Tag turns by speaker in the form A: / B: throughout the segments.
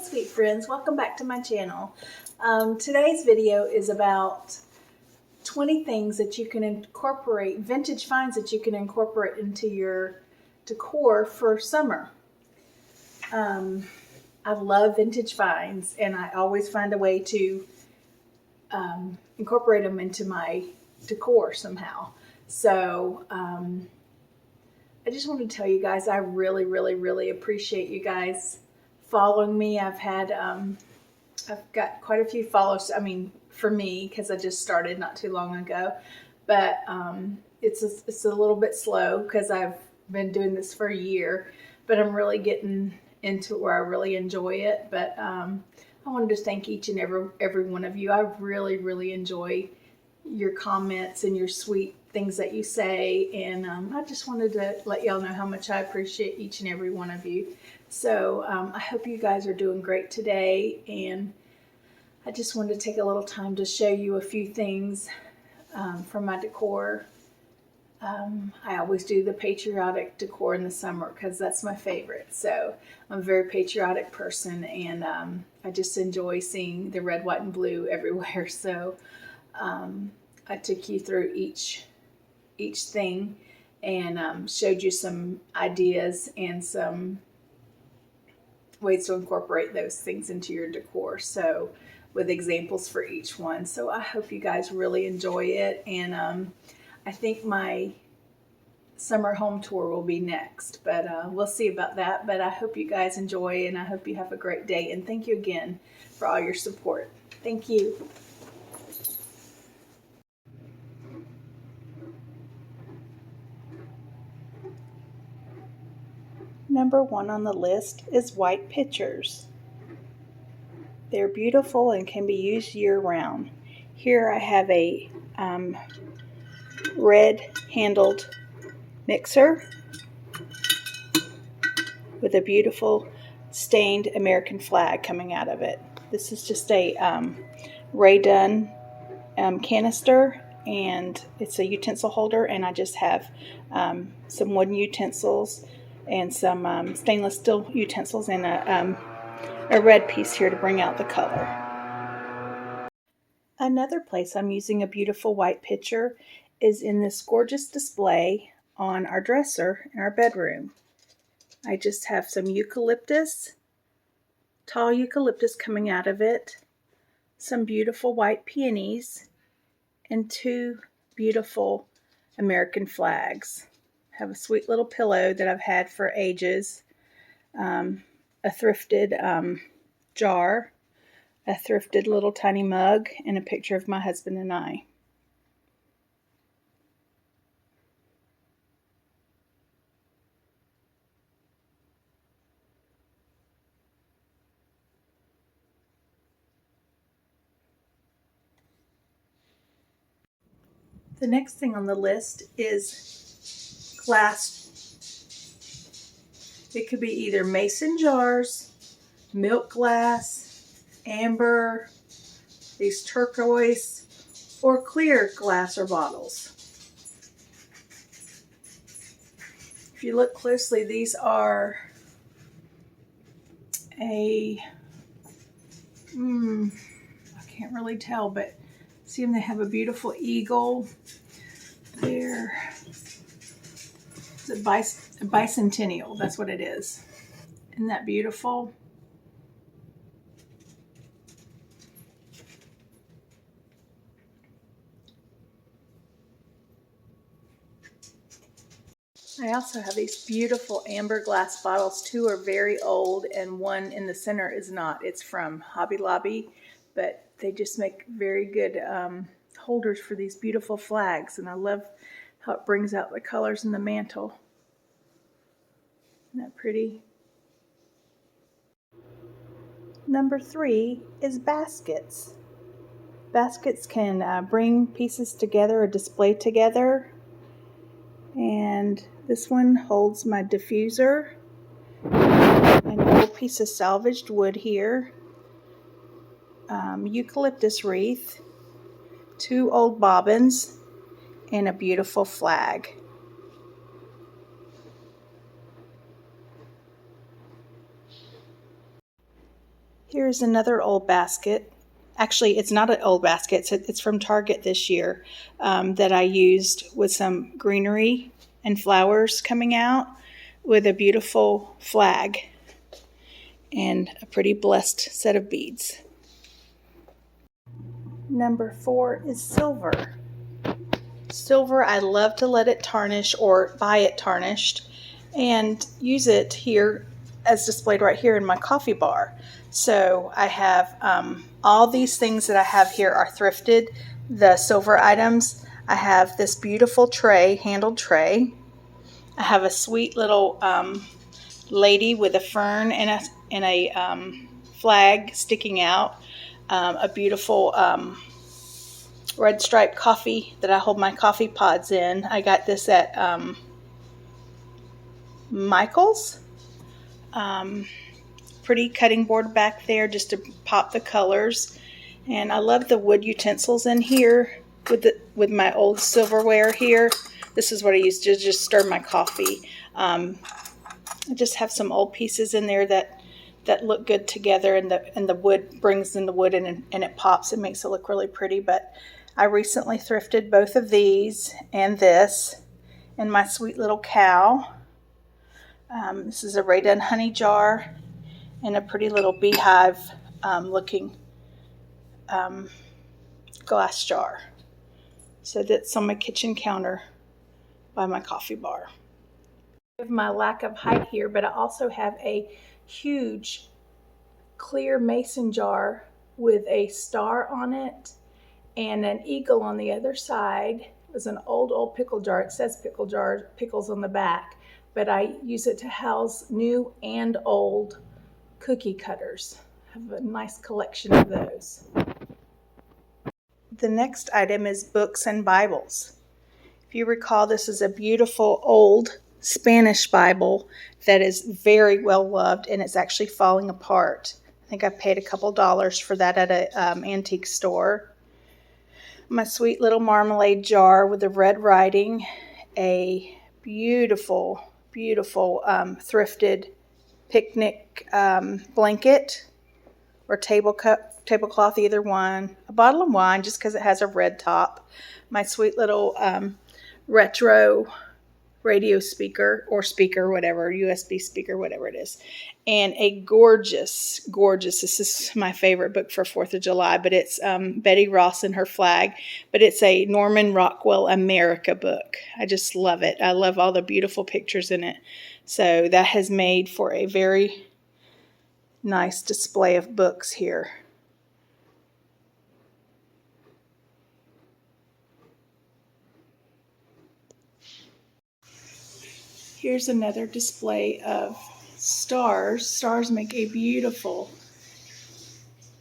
A: sweet friends, welcome back to my channel. Today's video is about 20 things that you can incorporate, vintage finds that you can incorporate into your decor for summer. I love vintage finds and I always find a way to incorporate them into my decor somehow. So I just want to tell you guys, I really appreciate you guys following me. I've got quite a few follows. I mean, for me, because I just started not too long ago, but it's a little bit slow because I've been doing this for a year, but I'm really getting into where I really enjoy it. But I wanted to thank each and every one of you. I really enjoy your comments and your sweet things that you say, and I just wanted to let y'all know how much I appreciate each and every one of you. So I hope you guys are doing great today, and I just wanted to take a little time to show you a few things from my decor. I always do the patriotic decor in the summer because that's my favorite. So I'm a very patriotic person, and I just enjoy seeing the red, white, and blue everywhere. So I took you through each thing and showed you some ideas and some ways to incorporate those things into your decor, so with examples for each one. So I hope you guys really enjoy it, and I think my summer home tour will be next, but we'll see about that. But I hope you guys enjoy, and I hope you have a great day, and thank you again for all your support. Thank you. Number one on the list is white pictures. They're beautiful and can be used year-round. Here I have a red-handled mixer with a beautiful stained American flag coming out of it. This is just a Ray Dunn canister, and it's a utensil holder, and I just have some wooden utensils and some stainless steel utensils and a red piece here to bring out the color. Another place I'm using a beautiful white picture is in this gorgeous display on our dresser in our bedroom. I just have some eucalyptus, tall eucalyptus coming out of it, some beautiful white peonies, and two beautiful American flags. I have a sweet little pillow that I've had for ages, a thrifted jar, a thrifted little tiny mug, and a picture of my husband and I. The next thing on the list is glass. It could be either mason jars, milk glass, amber, these turquoise, or clear glass or bottles. If you look closely, these are I can't really tell, but see them, they have a beautiful eagle. It's a bicentennial, that's what it is. Isn't that beautiful? I also have these beautiful amber glass bottles. Two are very old and one in the center is not. It's from Hobby Lobby, but they just make very good holders for these beautiful flags, and I love how it brings out the colors in the mantle. Isn't that pretty? Number 3 is baskets. Baskets can bring pieces together or display together. And this one holds my diffuser, an old piece of salvaged wood here, eucalyptus wreath, 2 old bobbins, and a beautiful flag. Here's another old basket. Actually, it's not an old basket. It's from Target this year that I used with some greenery and flowers coming out with a beautiful flag and a pretty blessed set of beads. Number 4 is silver. Silver, I love to let it tarnish or buy it tarnished and use it here as displayed right here in my coffee bar. So I have all these things that I have here are thrifted, the silver items. I have this beautiful tray, handled tray. I have a sweet little lady with a fern and a flag sticking out. A beautiful red stripe coffee that I hold my coffee pods in. I got this at Michael's. Pretty cutting board back there just to pop the colors. And I love the wood utensils in here with my old silverware here. This is what I use to just stir my coffee. I just have some old pieces in there that look good together, and the wood brings in the wood and it pops. It makes it look really pretty. But I recently thrifted both of these and this, and my sweet little cow. This is a Ray Done honey jar and a pretty little beehive looking glass jar. So that's on my kitchen counter by my coffee bar. I have my lack of height here, but I also have a huge clear mason jar with a star on it and an eagle on the other side. It was an old pickle jar. It says pickle jar, pickles on the back, but I use it to house new and old cookie cutters. I have a nice collection of those. The next item is books and Bibles. If you recall, this is a beautiful old Spanish Bible that is very well loved, and it's actually falling apart. I think I paid a couple dollars for that at an antique store. My sweet little marmalade jar with the red writing, a beautiful thrifted picnic blanket or tablecloth, either one. A bottle of wine just because it has a red top. My sweet little retro radio speaker or speaker, whatever, USB speaker, whatever it is. And a gorgeous, this is my favorite book for 4th of July, but it's Betty Ross and her flag, but it's a Norman Rockwell America book. I just love it. I love all the beautiful pictures in it. So that has made for a very nice display of books here. Here's another display of stars. Stars make a beautiful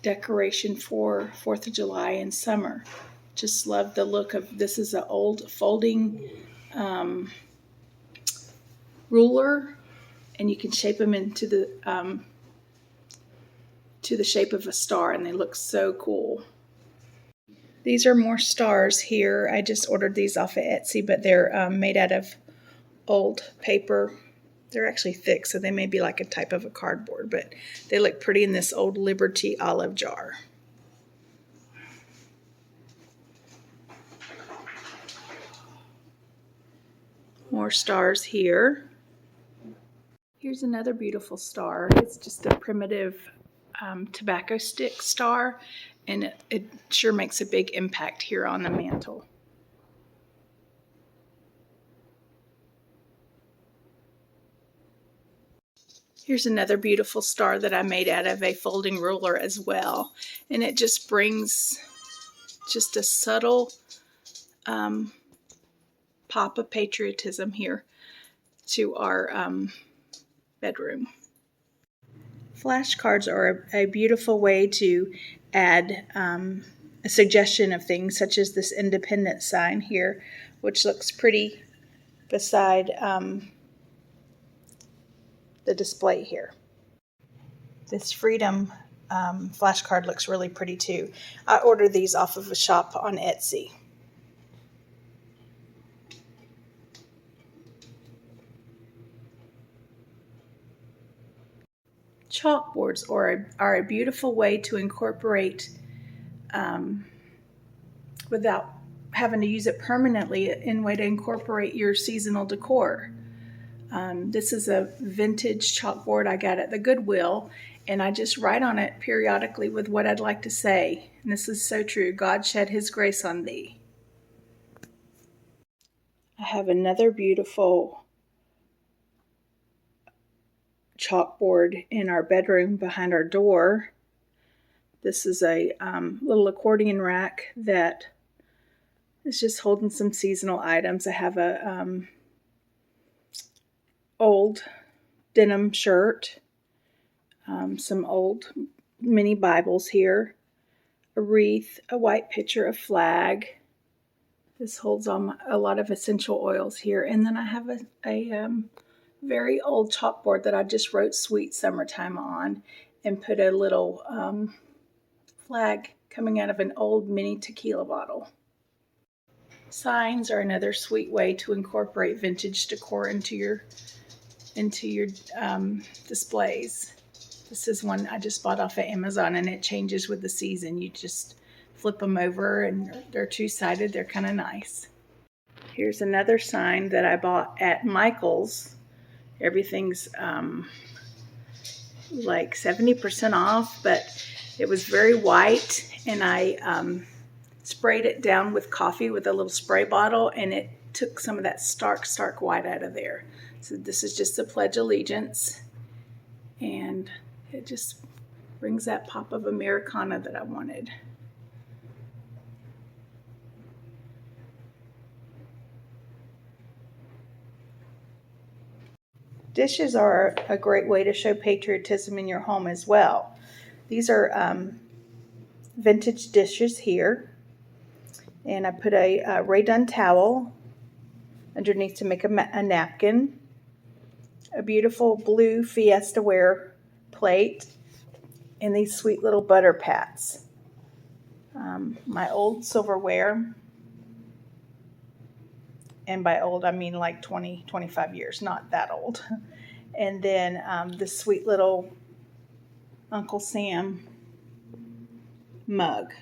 A: decoration for 4th of July and summer. Just love the look of this. Is an old folding ruler, and you can shape them into the shape of a star, and they look so cool. These are more stars here. I just ordered these off of Etsy, but they're made out of old paper. They're actually thick, so they may be like a type of a cardboard, but they look pretty in this old Liberty olive jar. More stars here. Here's another beautiful star. It's just a primitive tobacco stick star, and it sure makes a big impact here on the mantle. Here's another beautiful star that I made out of a folding ruler as well. And it just brings just a subtle pop of patriotism here to our bedroom. Flashcards are a beautiful way to add a suggestion of things, such as this independence sign here, which looks pretty beside the display here. This freedom flashcard looks really pretty too. I ordered these off of a shop on Etsy. chalkboards are a beautiful way to incorporate without having to use it permanently, in way to incorporate your seasonal decor. This is a vintage chalkboard I got at the Goodwill, and I just write on it periodically with what I'd like to say. And this is so true. God shed his grace on thee. I have another beautiful chalkboard in our bedroom behind our door. This is a little accordion rack that is just holding some seasonal items. I have a old denim shirt, some old mini Bibles here, a wreath, a white pitcher, a flag. This holds a lot of essential oils here. And then I have a very old chalkboard that I just wrote Sweet Summertime on and put a little flag coming out of an old mini tequila bottle. Signs are another sweet way to incorporate vintage decor into your displays. This is one I just bought off of Amazon, and it changes with the season. You just flip them over, and they're two-sided. They're kind of nice. Here's another sign that I bought at Michael's. Everything's like 70% off, but it was very white, and I sprayed it down with coffee with a little spray bottle, and it took some of that stark white out of there. So this is just the Pledge of Allegiance, and it just brings that pop of Americana that I wanted. Dishes are a great way to show patriotism in your home as well. These are vintage dishes here. And I put a Ray Dunn towel underneath to make a napkin, a beautiful blue Fiesta ware plate, and these sweet little butter pats. My old silverware, and by old I mean like 20, 25 years, not that old. And then this sweet little Uncle Sam mug.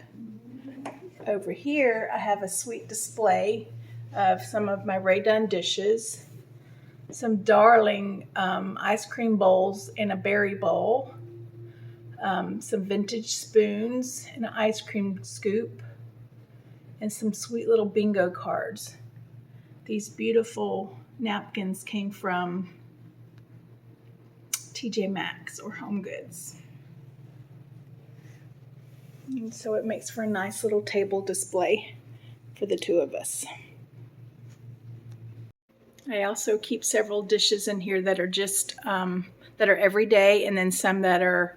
A: Over here, I have a sweet display of some of my Ray Dunn dishes, some darling ice cream bowls and a berry bowl, some vintage spoons and an ice cream scoop, and some sweet little bingo cards. These beautiful napkins came from TJ Maxx or Home Goods. And so it makes for a nice little table display for the two of us. I also keep several dishes in here that are just that are everyday, and then some that are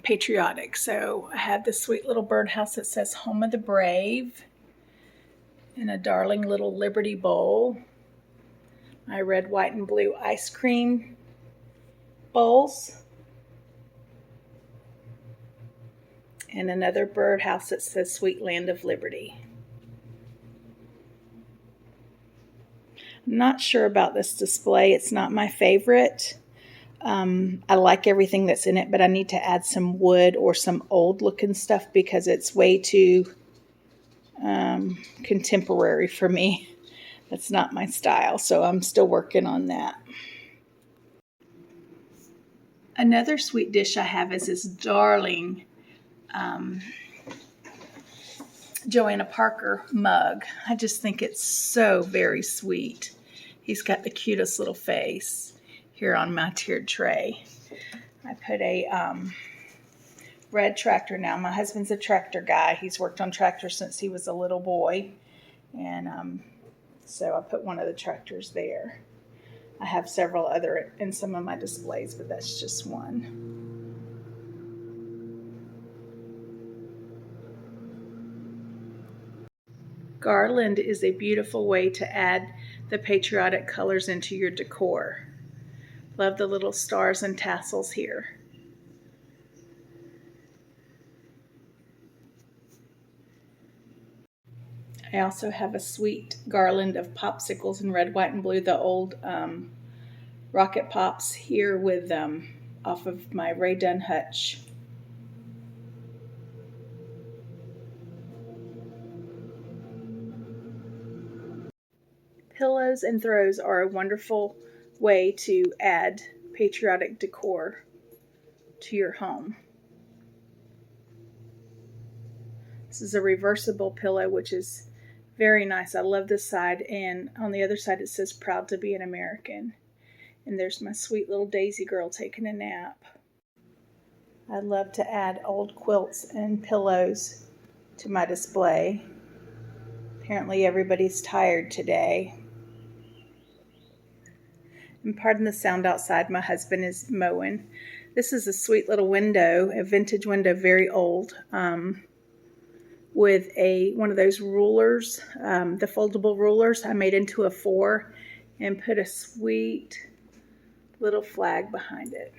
A: patriotic. So I have this sweet little birdhouse that says Home of the Brave, and a darling little Liberty bowl. My red, white, and blue ice cream bowls. And another birdhouse that says Sweet Land of Liberty. I'm not sure about this display. It's not my favorite. I like everything that's in it, but I need to add some wood or some old looking stuff because it's way too contemporary for me. That's not my style, so I'm still working on that. Another sweet dish I have is this darling Joanna Parker mug. I just think it's so very sweet. He's got the cutest little face here on my tiered tray. I put a red tractor now. My husband's a tractor guy. He's worked on tractors since he was a little boy. And so I put one of the tractors there. I have several other in some of my displays, but that's just one. Garland is a beautiful way to add the patriotic colors into your decor. Love the little stars and tassels here. I also have a sweet garland of popsicles in red, white, and blue, the old Rocket Pops here with off of my Ray Dunn hutch. Pillows and throws are a wonderful way to add patriotic decor to your home. This is a reversible pillow, which is very nice. I love this side, and on the other side it says proud to be an American. And there's my sweet little Daisy girl taking a nap. I love to add old quilts and pillows to my display. Apparently everybody's tired today. And pardon the sound outside, my husband is mowing. This is a sweet little window, a vintage window, very old, with one of those rulers, the foldable rulers I made into a 4 and put a sweet little flag behind it.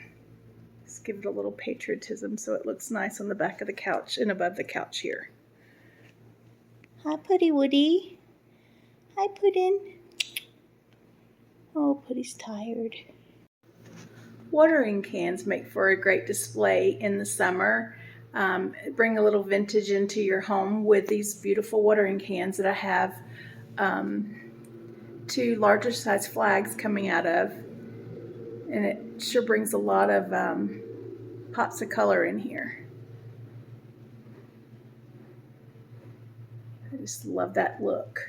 A: Just give it a little patriotism so it looks nice on the back of the couch and above the couch here. Hi, Putty Woody. Hi, Puddin'. Oh, Putty's tired. Watering cans make for a great display in the summer. Bring a little vintage into your home with these beautiful watering cans that I have 2 larger size flags coming out of. And it sure brings a lot of pops of color in here. I just love that look.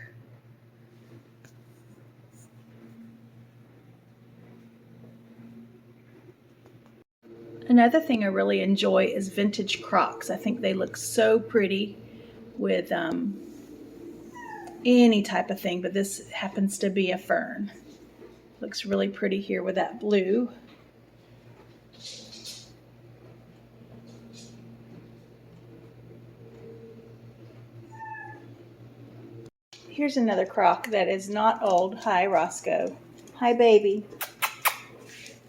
A: Another thing I really enjoy is vintage Crocs. I think they look so pretty with any type of thing, but this happens to be a fern. Looks really pretty here with that blue. Here's another Croc that is not old. Hi, Roscoe. Hi, baby.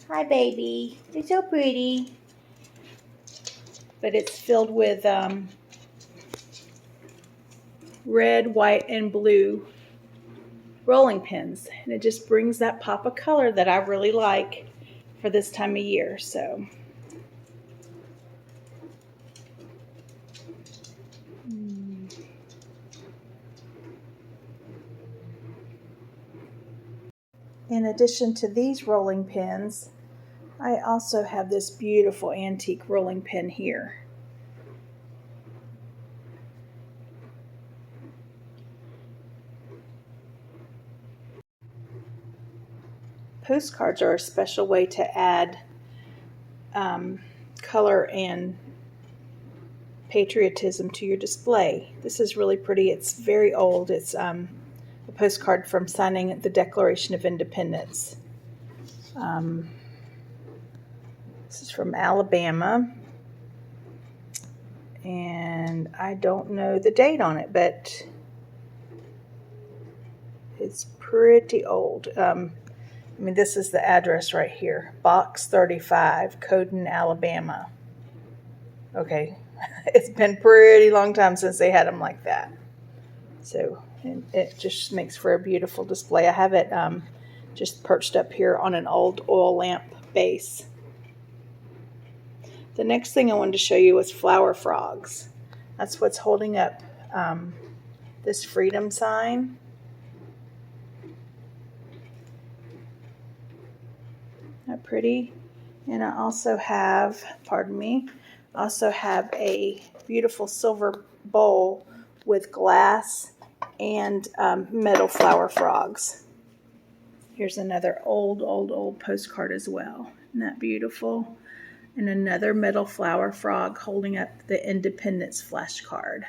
A: Hi, baby. You're so pretty. But it's filled with red, white, and blue rolling pins. And it just brings that pop of color that I really like for this time of year. So in addition to these rolling pins, I also have this beautiful antique rolling pin here. Postcards are a special way to add color and patriotism to your display. This is really pretty. It's very old. It's a postcard from signing the Declaration of Independence. This is from Alabama, and I don't know the date on it, but it's pretty old. This is the address right here, Box 35, Coden, Alabama. Okay, it's been a pretty long time since they had them like that. So it just makes for a beautiful display. I have it just perched up here on an old oil lamp base. The next thing I wanted to show you was flower frogs. That's what's holding up this freedom sign. Isn't that pretty? And I also have, a beautiful silver bowl with glass and metal flower frogs. Here's another old postcard as well. Isn't that beautiful? And another metal flower frog holding up the Independence flashcard.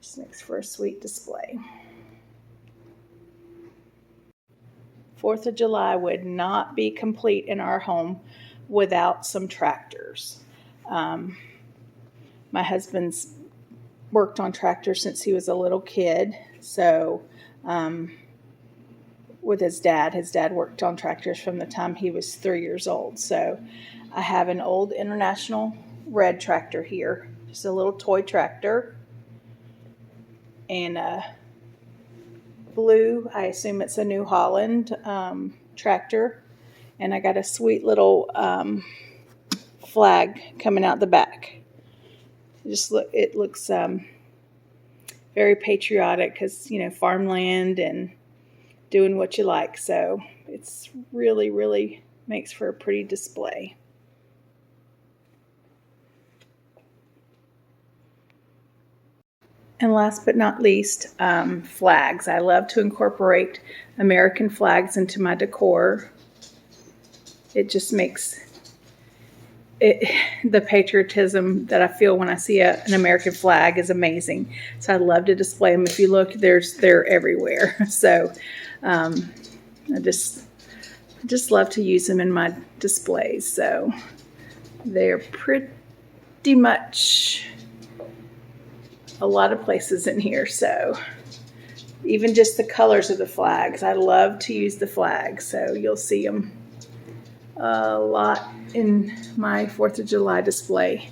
A: Just makes for a sweet display. 4th of July would not be complete in our home without some tractors. My husband's worked on tractors since he was a little kid. So with his dad worked on tractors from the time he was 3 years old. So I have an old International red tractor here, just a little toy tractor, and a blue, I assume it's a New Holland tractor, And I got a sweet little flag coming out the back. It looks very patriotic because, you know, farmland and doing what you like. So it's really, really makes for a pretty display. And last but not least, flags. I love to incorporate American flags into my decor. It just makes the patriotism that I feel when I see an American flag is amazing. So I love to display them. If you look, they're everywhere. So I just love to use them in my displays. So they're pretty much a lot of places in here. So even just the colors of the flags, I love to use the flags. So you'll see them a lot in my 4th of July display.